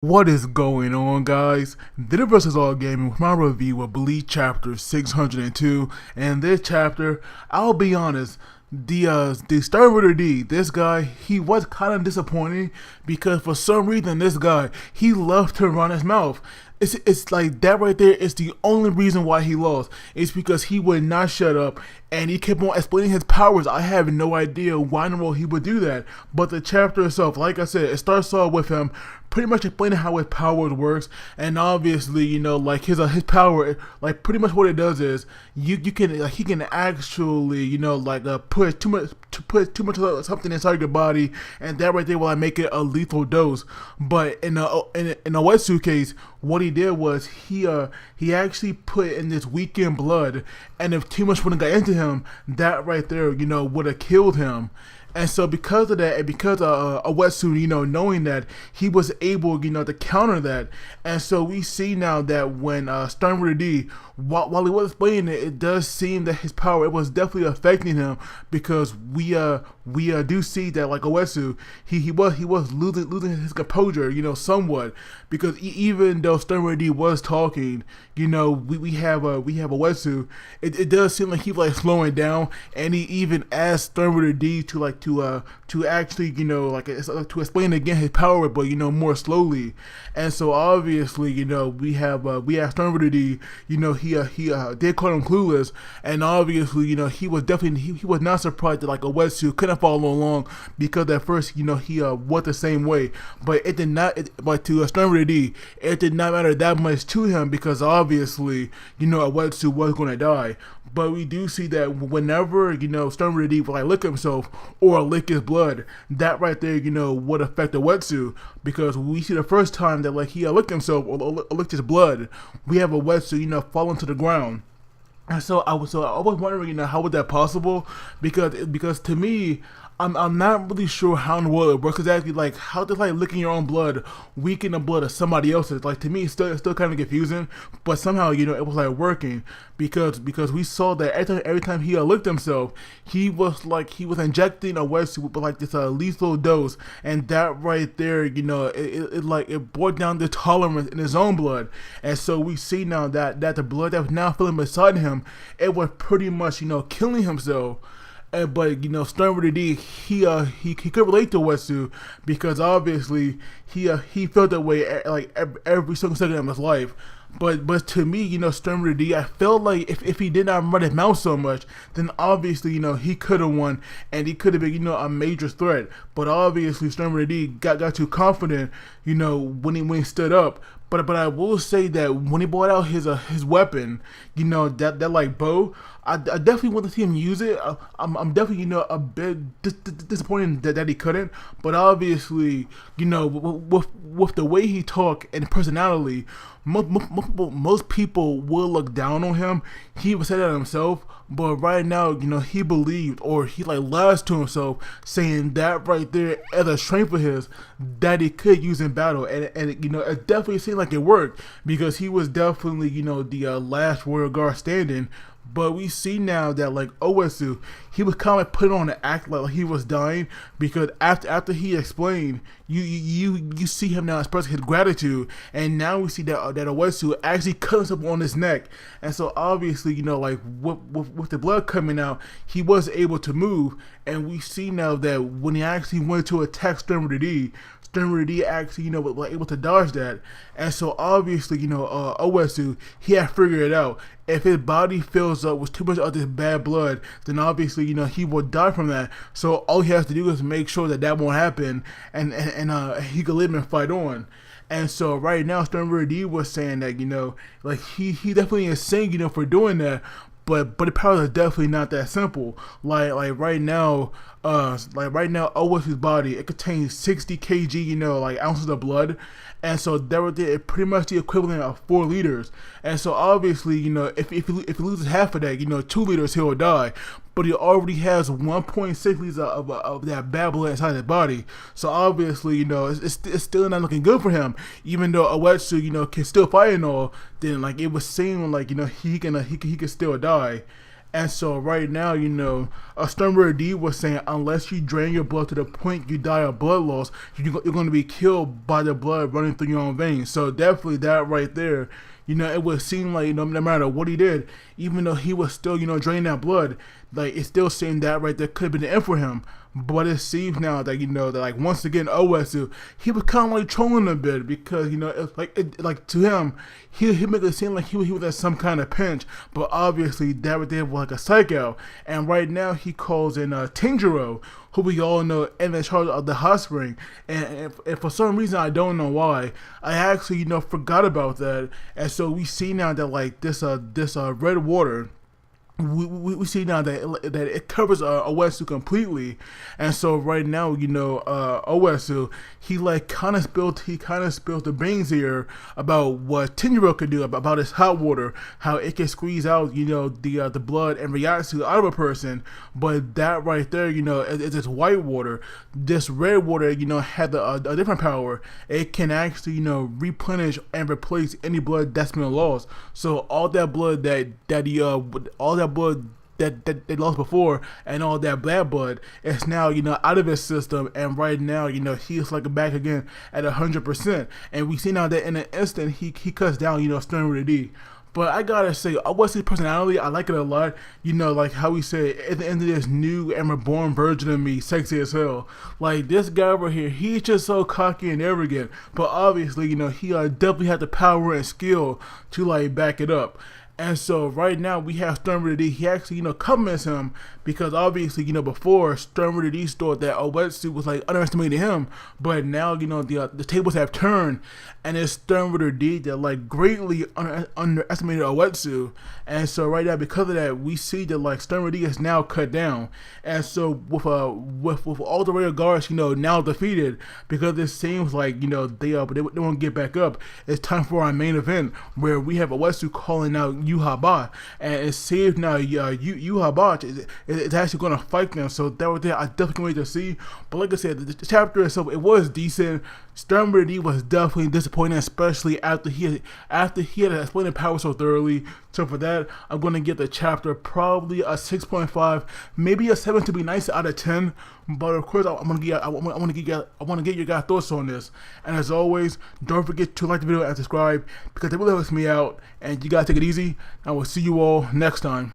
What is going on, guys? Dinner vs. All Gaming with my review of Bleach Chapter 602. And this chapter, I'll be honest, the Starter D, this guy, he was kind of disappointing because for some reason this guy, he loved to run his mouth. It's like that right there is the only reason why he lost. It's because he would not shut up and he kept on explaining his powers. I have no idea why in the world he would do that. But the chapter itself, like I said, it starts off with him pretty much explaining how his powers works, and obviously, like his power, like pretty much what it does is you can like he can actually put too much of something inside your body, and that right there will like make it a lethal dose. But in a Oetsu case, what he did was he actually put in this weakened blood, and if too much wouldn't got into him, that right there would have killed him. And so because of that, and because Oetsu, knowing that, he was able, to counter that. And so we see now that when Starter D, while he was explaining it, it does seem that his power, it was definitely affecting him, because we do see that like Oetsu, he was losing his composure, somewhat, because even though Starter D was talking, we have Oetsu, it does seem like he's like slowing down, and he even asked Starter D to actually to explain again his power, but more slowly. And so obviously we have Starter D, he did call him clueless, and obviously he was definitely he was not surprised that like Oetsu couldn't follow along, because at first he was the same way, but it did not. But to Starter D, it did not matter that much to him, because obviously Oetsu was going to die. But we do see that whenever Starter D will like lick himself or lick his blood, that right there would affect Oetsu, because we see the first time that like he licked himself or licked his blood, we have Oetsu falling to the ground. And so I was wondering, how was that possible? Because to me, I'm not really sure how in the world it works exactly. Like, how does like licking your own blood weaken the blood of somebody else's? Like, to me, it's still kind of confusing. But somehow, it was like working, because we saw that every time he licked himself, he was injecting Oetsu with like this lethal dose, and that right there, it brought down the tolerance in his own blood. And so we see now that the blood that was now filling beside him, it was pretty much killing himself. But Starter D, he could relate to Oetsu, because obviously he felt that way like every single second of his life. But to me, Starter D, I felt like if he did not run his mouth so much, then obviously he could have won, and he could have been a major threat. But obviously Starter D got too confident when he stood up. But I will say that when he brought out his weapon, that like bow, I definitely want to see him use it. I'm definitely a bit disappointed that he couldn't. But obviously with the way he talked and personality, most people will look down on him. He would say that himself, but right now, he believed, or he like lies to himself, saying that right there as a strength of his that he could use in battle, and it definitely seemed like it worked, because he was definitely the last warrior guard standing. But we see now that like Oetsu, he was kind of like put on an act like he was dying, because after he explained, you see him now expressing his gratitude, and now we see that Oetsu actually cut himself on his neck. And so obviously like with the blood coming out, he was able to move, and we see now that when he actually went to attack Starter D actually, was able to dodge that. And so obviously, Oetsu, he had figured it out. If his body fills up with too much of this bad blood, then obviously, he will die from that. So all he has to do is make sure that won't happen, and he can live and fight on. And so right now, Starter D was saying that, like he definitely is saying, for doing that. But the powers are definitely not that simple. Like right now, Oetsu's body, it contains 60 kg, like ounces of blood, and so that would be pretty much the equivalent of 4 liters. And so obviously, if he loses half of that, 2 liters, he'll die. But he already has 1.6 liters of that bad blood inside his body. So obviously, it's still not looking good for him. Even though Oetsu, can still fight and all, then like it was seeming like he can still die. And so right now, a Sternberger D was saying unless you drain your blood to the point you die of blood loss, you're going to be killed by the blood running through your own veins. So definitely that right there, it would seem like, no matter what he did, even though he was still, draining that blood, like, it still seemed that right there could have been the end for him. But it seems now that, that, like, once again, Oetsu, he was kind of like trolling a bit because, it's like to him, he made it seem like he was at some kind of pinch. But obviously, that right there was like a psych out. And right now, he calls in Tanjiro, who we all know in charge of the hot spring. And for some reason, I don't know why, I actually, forgot about that. And so we see now that, like, this red water, we see now that it covers Oetsu completely, and so right now, Oetsu, he kind of spilled the beans here about what Tanjiro could do about his hot water, how it can squeeze out the blood and Ryatsu out of a person. But that right there, is this white water. This red water, had a different power. It can actually replenish and replace any blood that's been lost. So all that blood blood that they lost before and all that bad blood is now out of his system, and right now he's like back again at 100%. And we see now that in an instant he cuts down Sternberger D. But I gotta say, Oetsu's personality, I like it a lot. Like how we say, at the end of this new and reborn version of me, sexy as hell. Like, this guy over here, he's just so cocky and arrogant. But obviously, he definitely had the power and skill to, like, back it up. And so right now we have Sternberger D. He actually, compliments him because obviously, before Sternberger D thought that Oetsu was like underestimating him, but now the tables have turned, and it's Sternberger D that like greatly underestimated Oetsu. And so right now, because of that, we see that like Sternberger D is now cut down. And so with all the rear guards, now defeated, because it seems like they won't get back up. It's time for our main event where we have Oetsu calling out Yhwach, and it seems now Yhwach is actually going to fight them. So that was there. I definitely can't wait to see. But like I said, the chapter itself, it was decent. Sternberger D was definitely disappointing, especially after he had explained the power so thoroughly. So for that, I'm going to give the chapter probably a 6.5, maybe a 7 to be nice out of 10. But of course, I want to get your guys' thoughts on this. And as always, don't forget to like the video and subscribe because it really helps me out. And you guys take it easy. I will see you all next time.